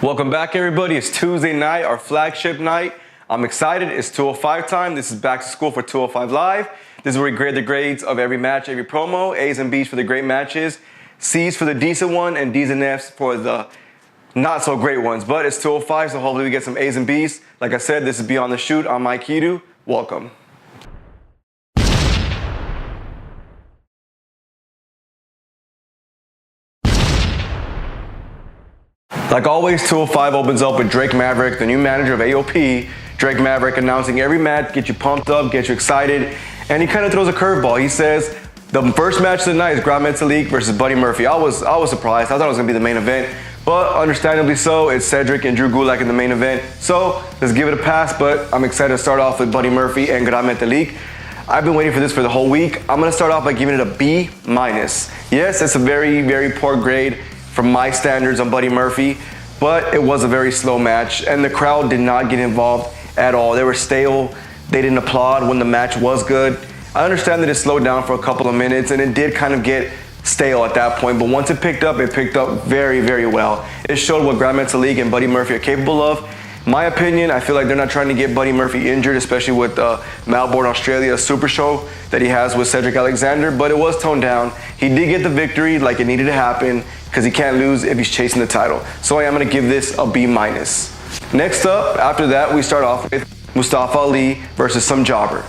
Welcome back, everybody. It's Tuesday night, our flagship night. I'm excited. It's 205 time. This is back to school for 205 Live. This is where we grade the grades of every match, every promo. A's and B's for the great matches, C's for the decent one, and D's and F's for the not so great ones. But it's 205, so hopefully we get some A's and B's. Like I said, this is Beyond the Shoot. I'm Mike Hiru. Welcome. Like always, 205 opens up with Drake Maverick, the new manager of AOP. Drake Maverick announcing every match, get you pumped up, get you excited, and he kind of throws a curveball. He says the first match of the night is Gran Metalik versus Buddy Murphy. I was surprised. I thought it was gonna be the main event, but understandably so, it's Cedric and Drew Gulak in the main event. So let's give it a pass. But I'm excited to start off with Buddy Murphy and Gran Metalik. I've been waiting for this for the whole week. I'm gonna start off by giving it a B-. Yes, it's a very, very poor grade from my standards on Buddy Murphy, but it was a very slow match, and the crowd did not get involved at all. They were stale. They didn't applaud when the match was good. I understand that it slowed down for a couple of minutes, and it did kind of get stale at that point, but once it picked up very, very well. It showed what Gran Metalik and Buddy Murphy are capable of. My opinion, I feel like they're not trying to get Buddy Murphy injured, especially with Melbourne, Australia super show that he has with Cedric Alexander, but it was toned down. He did get the victory like it needed to happen because he can't lose if he's chasing the title. So I am going to give this a B-. Next up, after that, we start off with Mustafa Ali versus some jobber.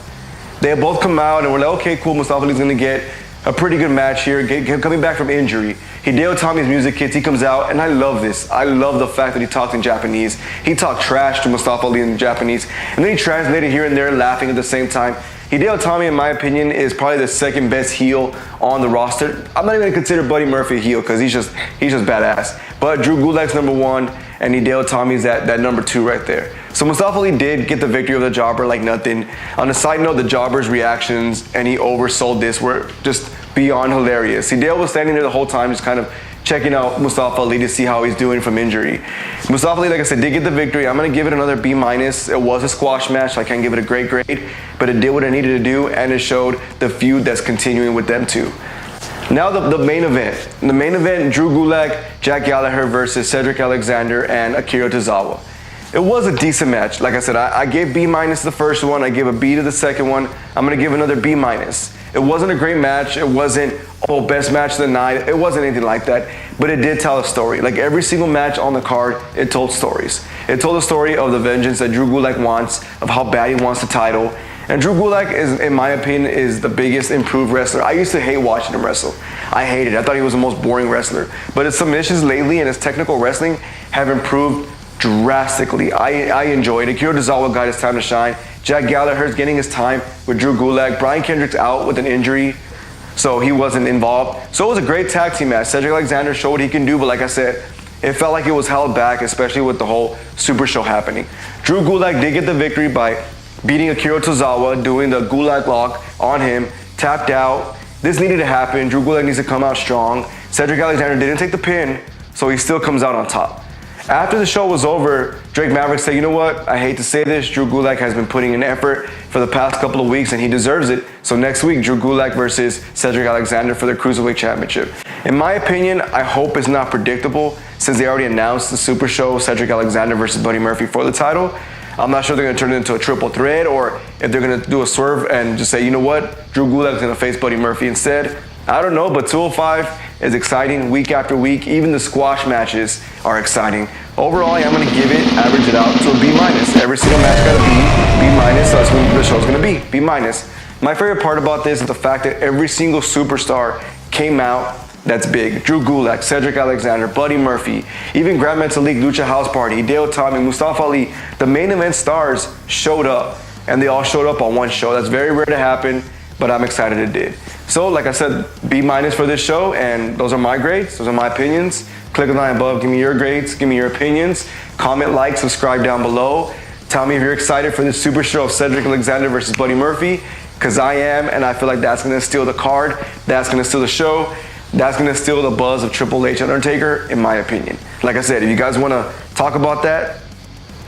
They have both come out and we're like, okay, cool, Mustafa Ali's going to get a pretty good match here, coming back from injury. Hideo Itami's music hits, he comes out, and I love this. I love the fact that he talked in Japanese. He talked trash to Mustafa Ali in Japanese, and then he translated here and there, laughing at the same time. Hideo Itami, in my opinion, is probably the second best heel on the roster. I'm not even gonna consider Buddy Murphy a heel because he's just badass. But Drew Gulak's number one, and Hideo Itami's that number two right there. So Mustafa Ali did get the victory of the jobber like nothing. On a side note, the jobber's reactions, and he oversold this, were just beyond hilarious. Hideo was standing there the whole time just kind of checking out Mustafa Ali to see how he's doing from injury. Mustafa Ali, like I said, did get the victory. I'm going to give it another B-. It was a squash match. I can't give it a great grade, but it did what it needed to do, and it showed the feud that's continuing with them two. Now the main event. In the main event, Drew Gulak, Jack Gallagher versus Cedric Alexander and Akira Tozawa. It was a decent match. Like I said, I gave B- to the first one. I gave a B to the second one. I'm going to give another B-. It wasn't a great match. It wasn't, oh, best match of the night. It wasn't anything like that. But it did tell a story. Like every single match on the card, it told stories. It told the story of the vengeance that Drew Gulak wants, of how bad he wants the title. And Drew Gulak, is, in my opinion, is the biggest improved wrestler. I used to hate watching him wrestle. I hated it. I thought he was the most boring wrestler. But his submissions lately and his technical wrestling have improved drastically. I enjoyed it. Akio Tozawa got his time to shine. Jack Gallagher's getting his time with Drew Gulak. Brian Kendrick's out with an injury, so he wasn't involved. So it was a great tag team match. Cedric Alexander showed what he can do, but like I said, it felt like it was held back, especially with the whole super show happening. Drew Gulak did get the victory by beating Akio Tozawa, doing the Gulak lock on him, tapped out. This needed to happen. Drew Gulak needs to come out strong. Cedric Alexander didn't take the pin, so he still comes out on top. After the show was over, Drake Maverick said, you know what, I hate to say this, Drew Gulak has been putting in effort for the past couple of weeks and he deserves it. So next week, Drew Gulak versus Cedric Alexander for the Cruiserweight Championship. In my opinion, I hope it's not predictable since they already announced the super show, Cedric Alexander versus Buddy Murphy for the title. I'm not sure they're gonna turn it into a triple threat or if they're gonna do a swerve and just say, you know what, Drew Gulak's gonna face Buddy Murphy instead. I don't know, but 205 is exciting week after week. Even the squash matches are exciting. Overall, I'm going to give it, average it out to a B-. Every single match got a B-, so that's what the show's going to be, B-. My favorite part about this is the fact that every single superstar came out that's big. Drew Gulak, Cedric Alexander, Buddy Murphy, even Gran Metalik, Lucha House Party, Hideo Itami, Mustafa Ali. The main event stars showed up, and they all showed up on one show. That's very rare to happen, but I'm excited it did. So, like I said, B- for this show, and those are my grades, those are my opinions. Click on the line above, give me your grades, give me your opinions. Comment, like, subscribe down below. Tell me if you're excited for this super show of Cedric Alexander versus Buddy Murphy, because I am, and I feel like that's going to steal the card, that's going to steal the show, that's going to steal the buzz of Triple H Undertaker, in my opinion. Like I said, if you guys want to talk about that,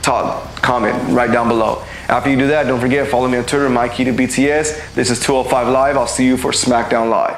comment right down below. After you do that, don't forget, follow me on Twitter, Mike Hiru BTS. This is 205 Live. I'll see you for SmackDown Live.